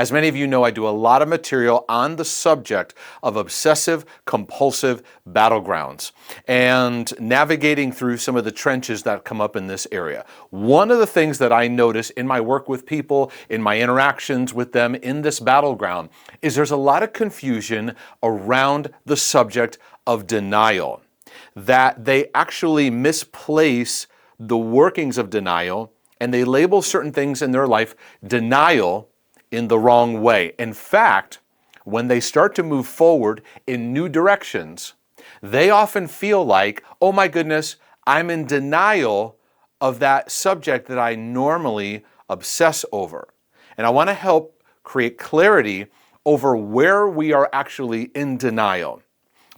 As many of you know, I do a lot of material on the subject of obsessive compulsive battlegrounds and navigating through some of the trenches that come up in this area. One of the things that I notice in my work with people, in my interactions with them in this battleground, is there's a lot of confusion around the subject of denial, that they actually misplace the workings of denial and they label certain things in their life denial in the wrong way. In fact, when they start to move forward in new directions, they often feel like, oh my goodness, I'm in denial of that subject that I normally obsess over. And I want to help create clarity over where we are actually in denial,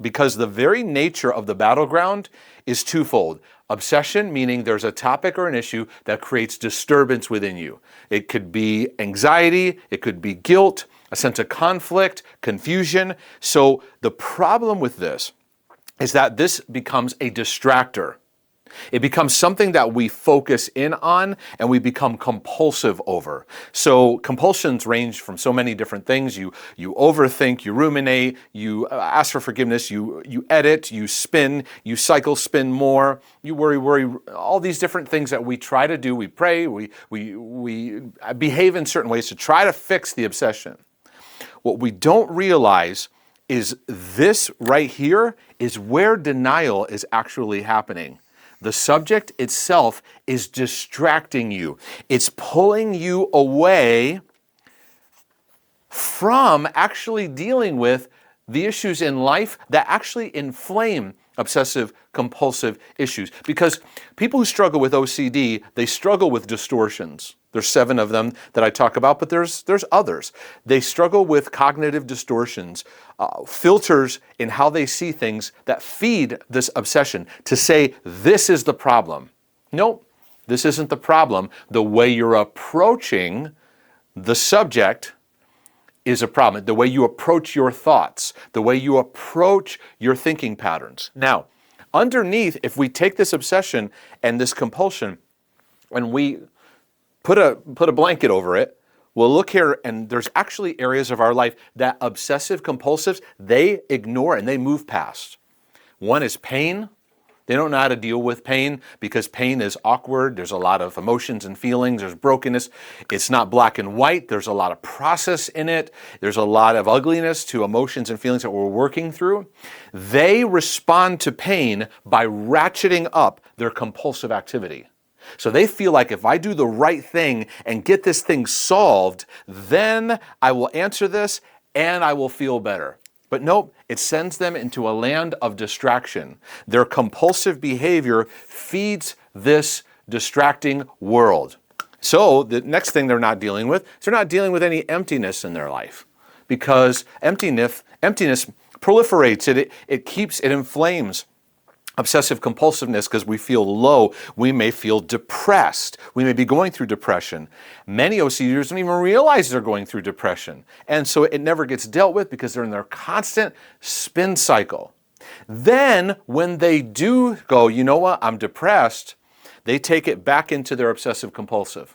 because the very nature of the battleground is twofold. Obsession, meaning there's a topic or an issue that creates disturbance within you. It could be anxiety, it could be guilt, a sense of conflict, confusion. So the problem with this is that this becomes a distractor. It becomes something that we focus in on and we become compulsive over. So compulsions range from so many different things. You overthink, you ruminate, you ask for forgiveness, you edit, you spin, you cycle spin more, you worry, all these different things that we try to do. We pray, we behave in certain ways to try to fix the obsession. What we don't realize is this right here is where denial is actually happening. The subject itself is distracting you. It's pulling you away from actually dealing with the issues in life that actually inflame obsessive compulsive issues. Because people who struggle with OCD, they struggle with distortions. There's 7 of them that I talk about, but there's others. They struggle with cognitive distortions, filters in how they see things that feed this obsession to say, this is the problem. No, this isn't the problem. The way you're approaching the subject is a problem. The way you approach your thoughts, the way you approach your thinking patterns. Now, underneath, if we take this obsession and this compulsion and we put a blanket over it, we'll look here and there's actually areas of our life that obsessive compulsives, they ignore and they move past. One is pain. They don't know how to deal with pain because pain is awkward. There's a lot of emotions and feelings. There's brokenness. It's not black and white. There's a lot of process in it. There's a lot of ugliness to emotions and feelings that we're working through. They respond to pain by ratcheting up their compulsive activity. So they feel like if I do the right thing and get this thing solved, then I will answer this and I will feel better. But nope, it sends them into a land of distraction. Their compulsive behavior feeds this distracting world. So the next thing they're not dealing with is they're not dealing with any emptiness in their life, because emptiness proliferates. It inflames obsessive compulsiveness because we feel low. We may feel depressed. We may be going through depression. Many OCDers don't even realize they're going through depression. And so it never gets dealt with because they're in their constant spin cycle. Then when they do go, you know what, I'm depressed, they take it back into their obsessive compulsive.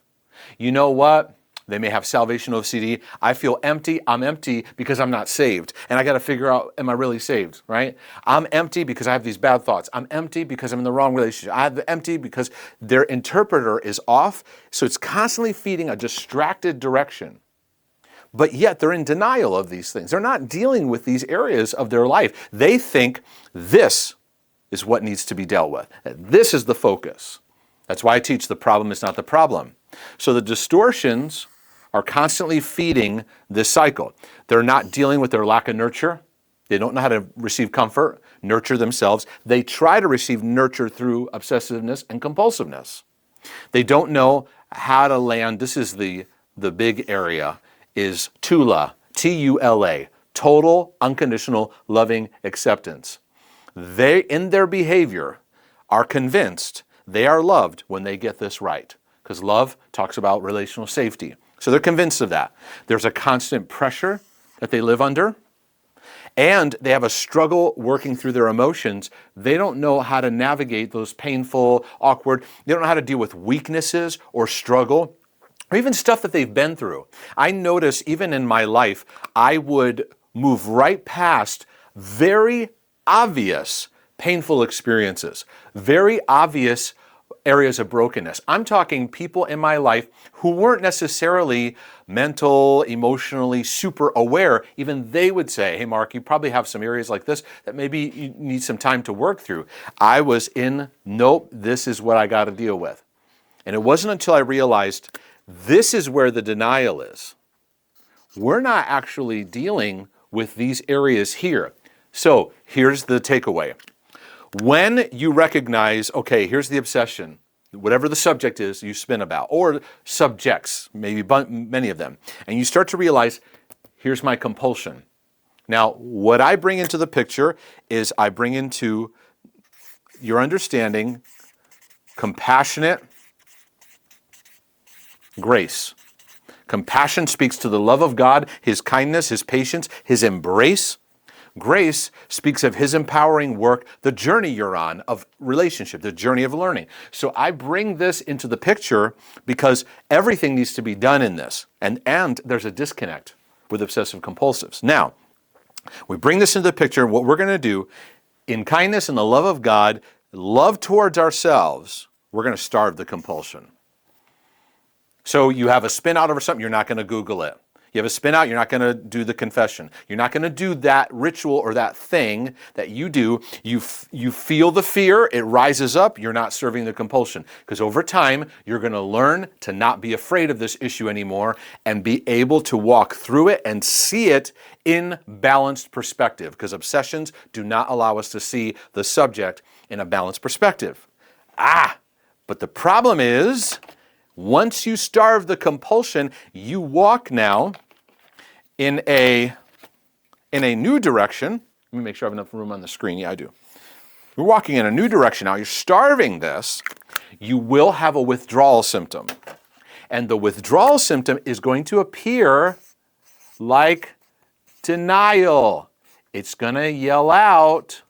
You know what? They may have salvation OCD. I feel empty. I'm empty because I'm not saved. And I got to figure out, am I really saved, right? I'm empty because I have these bad thoughts. I'm empty because I'm in the wrong relationship. I'm empty because their interpreter is off. So it's constantly feeding a distracted direction. But yet they're in denial of these things. They're not dealing with these areas of their life. They think this is what needs to be dealt with. This is the focus. That's why I teach the problem is not the problem. So the distortions are constantly feeding this cycle. They're not dealing with their lack of nurture. They don't know how to receive comfort, nurture themselves. They try to receive nurture through obsessiveness and compulsiveness. They don't know how to land. This is the big area, is TULA, T-U-L-A, total unconditional loving acceptance. They, in their behavior, are convinced they are loved when they get this right, because love talks about relational safety. So they're convinced of that. There's a constant pressure that they live under, and they have a struggle working through their emotions. They don't know how to navigate those painful, awkward, they don't know how to deal with weaknesses or struggle or even stuff that they've been through. I notice even in my life, I would move right past very obvious painful experiences, very obvious areas of brokenness. I'm talking people in my life who weren't necessarily mental, emotionally super aware. Even they would say, hey, Mark, you probably have some areas like this that maybe you need some time to work through. I was in, nope, this is what I got to deal with. And it wasn't until I realized this is where the denial is. We're not actually dealing with these areas here. So here's the takeaway. When you recognize, okay, here's the obsession, whatever the subject is you spin about, or subjects, maybe many of them, and you start to realize, here's my compulsion. Now, what I bring into the picture is I bring into your understanding compassionate grace. Compassion speaks to the love of God, His kindness, His patience, His embrace. Grace speaks of His empowering work, the journey you're on of relationship, the journey of learning. So I bring this into the picture because everything needs to be done in this. And there's a disconnect with obsessive compulsives. Now, we bring this into the picture. What we're going to do, in kindness and the love of God, love towards ourselves, we're going to starve the compulsion. So you have a spin out over something, you're not going to Google it. You have a spin out, you're not going to do the confession. You're not going to do that ritual or that thing that you do. You feel the fear, it rises up, you're not serving the compulsion. Because over time, you're going to learn to not be afraid of this issue anymore and be able to walk through it and see it in balanced perspective. Because obsessions do not allow us to see the subject in a balanced perspective. But the problem is, once you starve the compulsion, you walk now in a new direction. Let me make sure I have enough room on the screen. Yeah, I do. You're walking in a new direction now. You're starving this. You will have a withdrawal symptom. And the withdrawal symptom is going to appear like denial. It's going to yell out,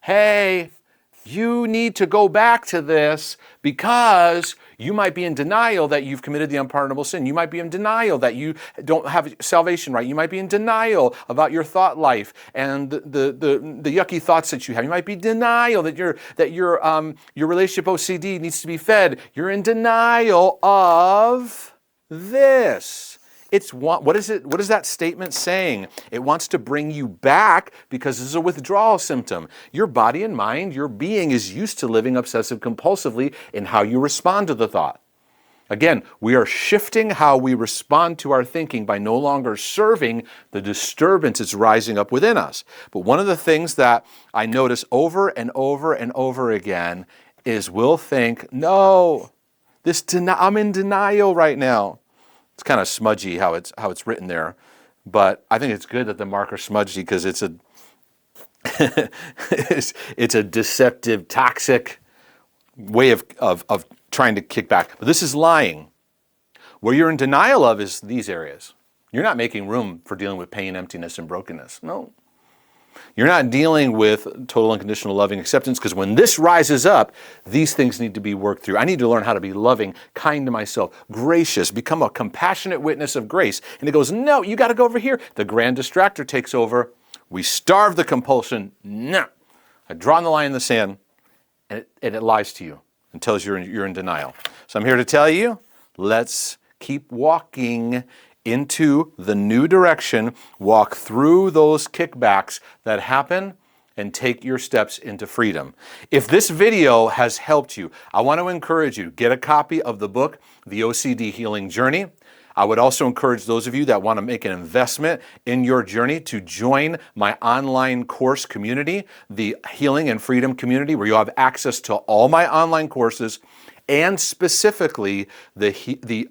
hey, you need to go back to this because you might be in denial that you've committed the unpardonable sin. You might be in denial that you don't have salvation right. You might be in denial about your thought life and the yucky thoughts that you have. You might be in denial that your relationship OCD needs to be fed. You're in denial of this. What is that statement saying? It wants to bring you back because this is a withdrawal symptom. Your body and mind, your being is used to living obsessive compulsively in how you respond to the thought. Again, we are shifting how we respond to our thinking by no longer serving the disturbance that's rising up within us. But one of the things that I notice over and over and over again is we'll think, no, I'm in denial right now. It's kind of smudgy how it's written there, but I think it's good that the marker's smudgy because it's a it's a deceptive, toxic way of trying to kick back. But this is lying. Where you're in denial of is these areas. You're not making room for dealing with pain, emptiness, and brokenness. No. You're not dealing with total unconditional loving acceptance because when this rises up, these things need to be worked through. I need to learn how to be loving, kind to myself, gracious, become a compassionate witness of grace. And it goes, no, you got to go over here. The grand distractor takes over. We starve the compulsion. No. I draw the line in the sand, and it lies to you and tells you you're in denial. So I'm here to tell you, let's keep walking into the new direction, walk through those kickbacks that happen, and take your steps into freedom. If this video has helped you, I want to encourage you, get a copy of the book, The OCD Healing Journey. I would also encourage those of you that want to make an investment in your journey to join my online course community, the Healing and Freedom Community, where you'll have access to all my online courses and specifically the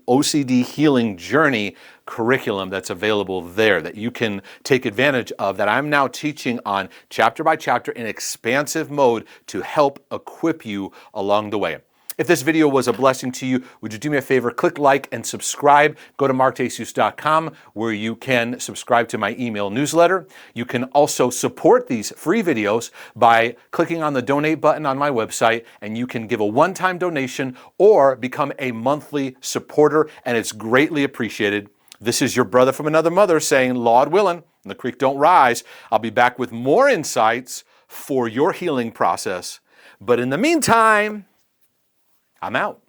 OCD Healing Journey curriculum that's available there that you can take advantage of, that I'm now teaching on chapter by chapter in expansive mode to help equip you along the way. If this video was a blessing to you, would you do me a favor? Click like and subscribe. Go to marktasius.com where you can subscribe to my email newsletter. You can also support these free videos by clicking on the donate button on my website, and you can give a one-time donation or become a monthly supporter, and it's greatly appreciated. This is your brother from another mother saying, Lord willing, and the creek don't rise. I'll be back with more insights for your healing process. But in the meantime, I'm out.